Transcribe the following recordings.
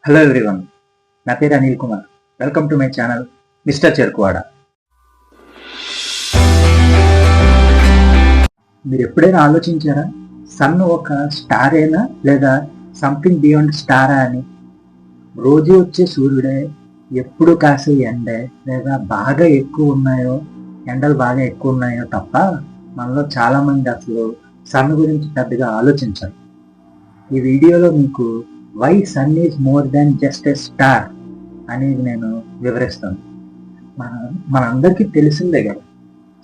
Hello everyone, నా పేరు Anil Kumar. Welcome to my channel mister Cherukuvada. మీరు ఎప్పుడైనా ఆలోచించారా, సన్ ఒక స్టారేనా లేదా సంథింగ్ బియాండ్ స్టారా అని? రోజు వచ్చే సూర్యుడే, ఎప్పుడు కాసే ఎండే, లేదా బాగా ఎక్కువ ఉన్నాయో, ఎండలు బాగా ఎక్కువ ఉన్నాయో తప్ప మనలో చాలా మంది అసలు సన్ గురించి పెద్దగా ఆలోచించరు. ఈ వీడియోలో మీకు why sun is more than just a star అనేది నేను వివరిస్తాను. మనందరికీ తెలిసిందే కదా,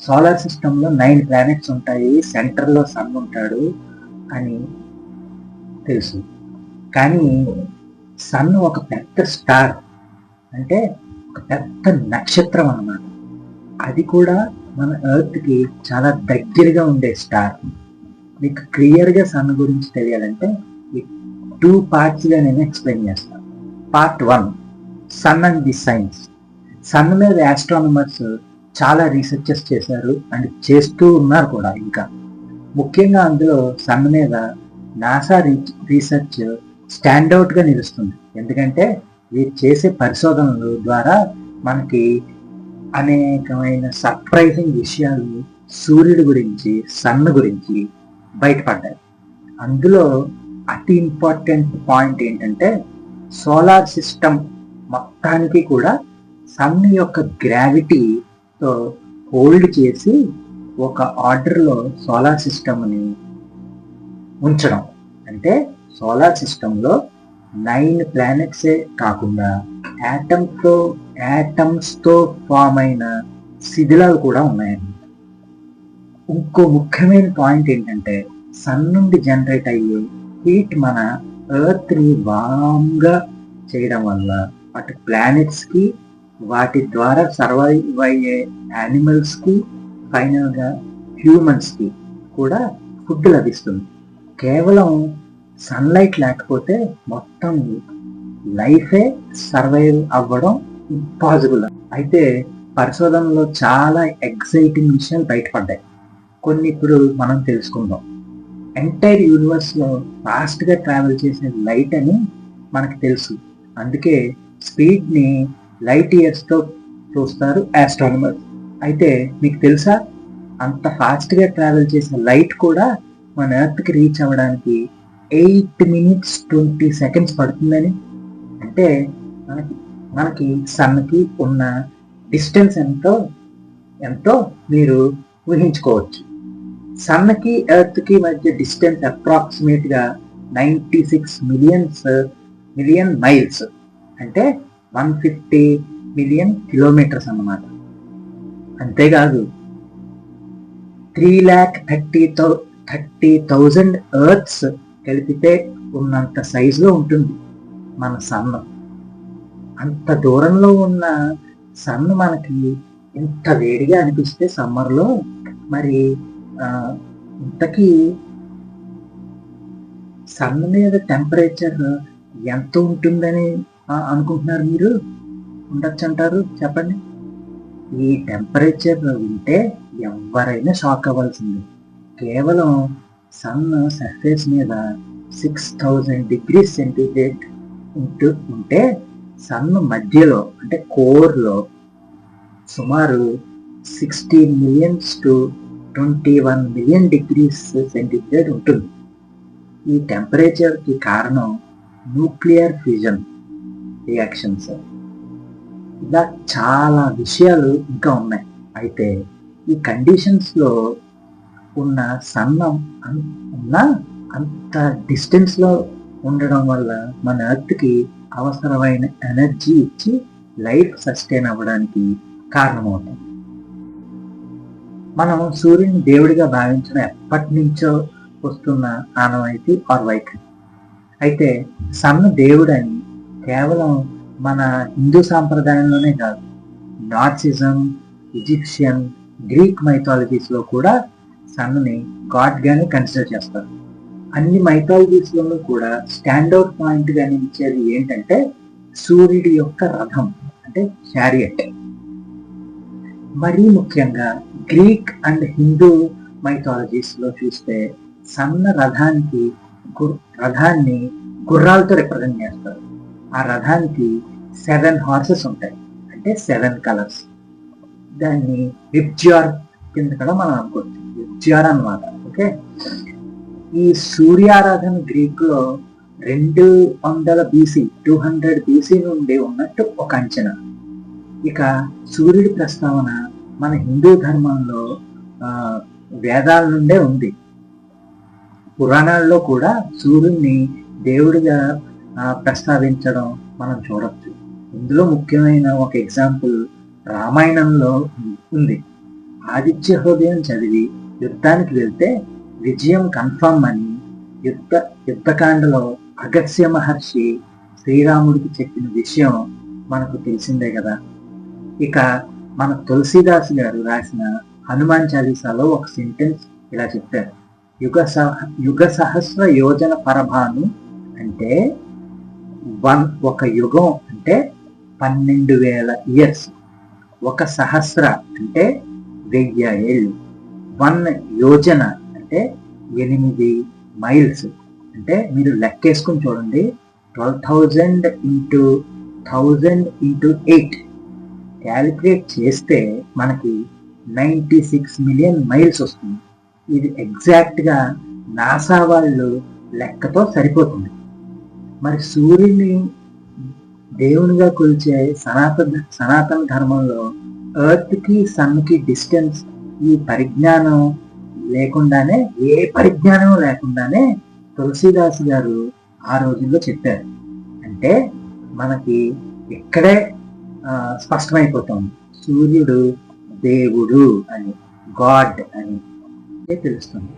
సోలార్ సిస్టంలో 9 ప్లానెట్స్ ఉంటాయి, సెంటర్లో సన్ ఉంటాడు అని తెలుసు. కానీ సన్ ఒక పెద్ద స్టార్, అంటే ఒక పెద్ద నక్షత్రం అన్నమాట. అది కూడా మన ఎర్త్కి చాలా దగ్గరగా ఉండే స్టార్. మీకు క్లియర్గా సన్ గురించి తెలియాలంటే 2 పార్ట్స్గా నేను ఎక్స్ప్లెయిన్ చేస్తాను. Part 1, sun and the science. Sun మీద ఆస్ట్రానమర్స్ చాలా రీసెర్చెస్ చేశారు అండ్ చేస్తూ ఉన్నారు కూడా. ఇంకా ముఖ్యంగా అందులో సన్ మీద నాసా రీసెర్చ్ స్టాండౌట్గా నిలుస్తుంది. ఎందుకంటే వీరు చేసే పరిశోధనల ద్వారా మనకి అనేకమైన సర్ప్రైజింగ్ విషయాలు సూర్యుడి గురించి, సన్ గురించి బయటపడ్డాయి. అందులో అతి ఇంపార్టెంట్ పాయింట్ ఏంటంటే, సోలార్ సిస్టమ్ మొత్తానికి కూడా సన్ యొక్క గ్రావిటీతో హోల్డ్ చేసి ఒక ఆర్డర్లో సోలార్ సిస్టమ్ని ఉంచడం. అంటే సోలార్ సిస్టంలో 9 ప్లానెట్సే కాకుండా యాటమ్స్తో ఫామ్ అయిన శిథిలాలు కూడా ఉన్నాయండి. ఇంకో ముఖ్యమైన పాయింట్ ఏంటంటే, సన్ నుండి జనరేట్ అయ్యే హీట్ మన ఎర్త్ని వామ్గా చేయడం వల్ల అటు ప్లానెట్స్కి, వాటి ద్వారా సర్వైవ్ అయ్యే యానిమల్స్కి, ఫైనల్గా హ్యూమన్స్కి కూడా ఫుడ్ లభిస్తుంది. కేవలం సన్లైట్ లేకపోతే మొత్తం లైఫే సర్వైవ్ అవ్వడం ఇంపాసిబుల్. అయితే పరిశోధనలో చాలా ఎక్సైటింగ్ విషయాలు బయటపడ్డాయి. కొన్ని ఇప్పుడు మనం తెలుసుకుందాం. ఎంటైర్ యూనివర్స్లో ఫాస్ట్గా ట్రావెల్ చేసే లైట్ అని మనకు తెలుసు. అందుకే స్పీడ్ని లైట్ ఇయర్స్తో చూస్తారు ఆస్ట్రానమర్స్. అయితే మీకు తెలుసా, అంత ఫాస్ట్గా ట్రావెల్ చేసే లైట్ కూడా మన ఎర్త్కి రీచ్ అవ్వడానికి 8 minutes 20 seconds పడుతుందని. అంటే మనకి సన్కి ఉన్న డిస్టెన్స్ ఎంతో మీరు ఊహించుకోవచ్చు. సన్కి ఎర్త్కి మధ్య డిస్టెన్స్ అప్రాక్సిమేట్గా 96 మిలియన్ మైల్స్, అంటే 150 మిలియన్ కిలోమీటర్స్ అన్నమాట. అంతేకాదు 3,30,000 ఎర్త్స్ కలిపితే ఉన్నంత సైజులో ఉంటుంది మన సన్. అంత దూరంలో ఉన్న సన్ మనకి ఇంత వేడిగా అనిపిస్తే సమ్మర్లో, మరి ఇంతకీ సన్ మీద టెంపరేచర్ ఎంత ఉంటుందని అనుకుంటున్నారు మీరు? ఉండొచ్చు అంటారు, చెప్పండి. ఈ టెంపరేచర్ వింటే ఎవరైనా షాక్ అవ్వాల్సిందే. కేవలం సన్ సర్ఫేస్ మీద 6000 degrees సెంటీగ్రేడ్ ఉంటే సన్ మధ్యలో, అంటే కోర్లో సుమారు 16 million to 21 million degrees centigrade ఉంటుంది. ఈ టెంపరేచర్కి కారణం న్యూక్లియర్ ఫ్యూజన్ రియాక్షన్స్. ఇలా చాలా విషయాలు ఇంకా ఉన్నాయి. అయితే ఈ కండిషన్స్లో ఉన్న సన్ అంత డిస్టెన్స్లో ఉండడం వల్ల మన ఎర్త్కి అవసరమైన ఎనర్జీ ఇచ్చి లైఫ్ సస్టైన్ అవ్వడానికి కారణమవుతుంది. మనం సూర్యుని దేవుడిగా భావించిన ఎప్పటి నుంచో వస్తున్న ఆనవాయితీ ఆర్ వైఖరి. అయితే సన్ దేవుడని కేవలం మన హిందూ సాంప్రదాయంలోనే కాదు, నార్సిజం, ఈజిప్షియన్, గ్రీక్ మైథాలజీస్లో కూడా సన్ని గాడ్గానే కన్సిడర్ చేస్తారు. అన్ని మైథాలజీస్లోనూ కూడా స్టాండౌట్ పాయింట్గా నిలిచేది ఏంటంటే సూర్యుడి యొక్క రథం, అంటే చారియట్. మరీ ముఖ్యంగా గ్రీక్ అండ్ హిందూ మైథాలజీస్లో చూస్తే సన్న రథాన్ని గుర్రాలతో రిప్రజెంట్ చేస్తారు. ఆ రథానికి 7 హార్సెస్ ఉంటాయి, అంటే 7 కలర్స్. దాన్ని విబ్జ్యార్ కింద కూడా మనం అనుకోవచ్చు, విబ్జ్యార్ అన్నమాట. ఓకే, ఈ సూర్యారాధన గ్రీక్ లో 200 బీసీ 200 బీసీ నుండి ఉన్నట్టు ఒక అంచనా. ఇక సూర్యుడి ప్రస్తావన మన హిందూ ధర్మంలో వేదాల నుండే ఉంది. పురాణాల్లో కూడా సూర్యుడిని దేవుడిగా ప్రస్తావించడం మనం చూడొచ్చు. ఇందులో ముఖ్యమైన ఒక ఎగ్జాంపుల్ రామాయణంలో ఉంది. ఆదిత్య హృదయం చదివి యుద్ధానికి వెళ్తే విజయం కన్ఫర్మ్ అని యుద్ధకాండలో అగస్త్య మహర్షి శ్రీరాముడికి చెప్పిన విషయం మనకు తెలిసిందే కదా. ఇక మన తులసీదాస్ గారు రాసిన హనుమాన్ చాలీసాలో ఒక సెంటెన్స్ ఇలా చెప్పారు: యుగ సహస్ర యోజన పరభాను, అంటే ఒక యుగం అంటే 12,000 ఇయర్స్, ఒక సహస్ర అంటే 1000 ఏళ్ళు, 1 యోజన అంటే 8 మైల్స్. అంటే మీరు లెక్కేసుకుని చూడండి, 12,000 ఇంటూ 1000 ఇంటూ 8 క్యాలిక్యులేట్ చేస్తే మనకి 96 మిలియన్ మైల్స్ వస్తుంది. ఇది ఎగ్జాక్ట్గా నాసా వాళ్ళు లెక్కతో సరిపోతుంది. మరి సూర్యుని దేవునిగా కొలిచే సనాతన ధర్మంలో ఎర్త్కి సన్కి డిస్టెన్స్ ఈ పరిజ్ఞానం లేకుండానే, ఏ పరిజ్ఞానం లేకుండానే తులసీదాస్ గారు ఆ రోజుల్లో చెప్పారు. అంటే మనకి ఇక్కడే స్పష్టమైపోతుంది సూర్యుడు దేవుడు అని, గాడ్ అని తెలుస్తుంది.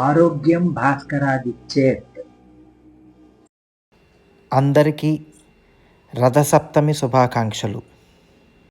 ఆరోగ్యం భాస్కరాదిచ్చేత్. అందరికీ రథసప్తమి శుభాకాంక్షలు.